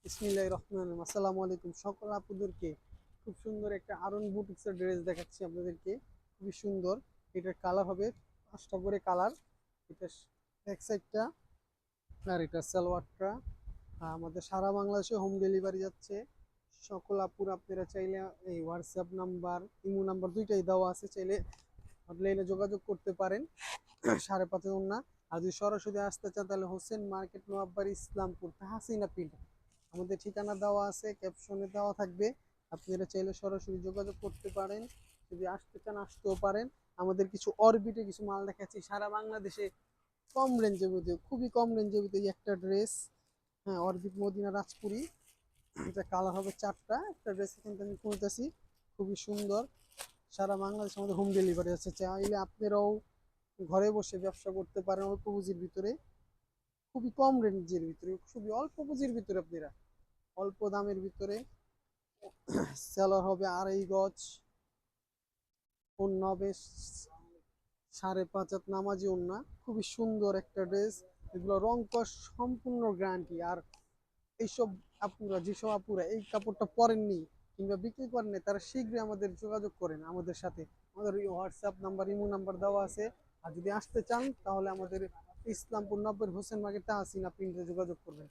বিসমিল্লাহির রহমানির রহিম। আসসালামু আলাইকুম সকল আপুদেরকে। খুব সুন্দর একটা আরন বুটিক্সের ড্রেস দেখাচ্ছি আপনাদেরকে। খুবই সুন্দর। এটার কালার হবে 5টা করে কালার। এটা ব্যাক সাইডটা আর এটা সালোয়ারটা। আমাদের সারা বাংলাদেশে হোম ডেলিভারি যাচ্ছে। সকল আপুর আপনারা চাইলে এই হোয়াটসঅ্যাপ নাম্বার, ইমো নাম্বার দুইটাই দেওয়া আছে, চাইলে অনলাইনে যোগাযোগ করতে পারেন। 5.5 ওন্না। আর যদি সরাসরি আসতে চান তাহলে হোসেন মার্কেট, নোয়াবাড়ি, ইসলামপুর, হাসিনা পিল। আমাদের ঠিকানা দেওয়া আছে, ক্যাপশনে দেওয়া থাকবে। আপনারা চাইলে সরাসরি যোগাযোগ করতে পারেন। যদি আসতে চান আসতেও পারেন। আমাদের কিছু অরবিটে কিছু মাল দেখাচ্ছি সারা বাংলাদেশে কম রেঞ্জের মধ্যে, খুবই কম রেঞ্জের মধ্যে। এই একটা ড্রেস, হ্যাঁ, অরবিট মদিনা রাজপুরি। এটা কালার হবে 4টা। একটা ড্রেস কিন্তু আমি খুলতেছি, খুবই সুন্দর। সারা বাংলাদেশে আমাদের হোম ডেলিভারি আছে। চাইলে আপনারাও ঘরে বসে ব্যবসা করতে পারেন অল্প পুঁজির ভিতরে, খুবই কম রেঞ্জের ভিতরে, খুবই অল্প পুঁজির ভিতরে। আপনারা অল্প দামের ভিতরে। সেলর হবে 2.5 গজ, ওন্না হবে 5.5 হাত নামাজি ওন্না। খুবই সুন্দর একটা ড্রেস। এগুলো রং কস সম্পূর্ণ গ্যারান্টি। আর এইসব আপুরা, যেসব আপুরা এই কাপড়টা পরেননি কিংবা বিক্রি করেন নাই, তারা শীঘ্রই আমাদের যোগাযোগ করেন আমাদের সাথে। আমাদের হোয়াটসঅ্যাপ নাম্বার, ইমো নাম্বার দেওয়া আছে। আর যদি আসতে চান তাহলে আমাদের ইসলামপুর 90 হোসেন মার্কেটে আসিন, আপনি যোগাযোগ করবেন।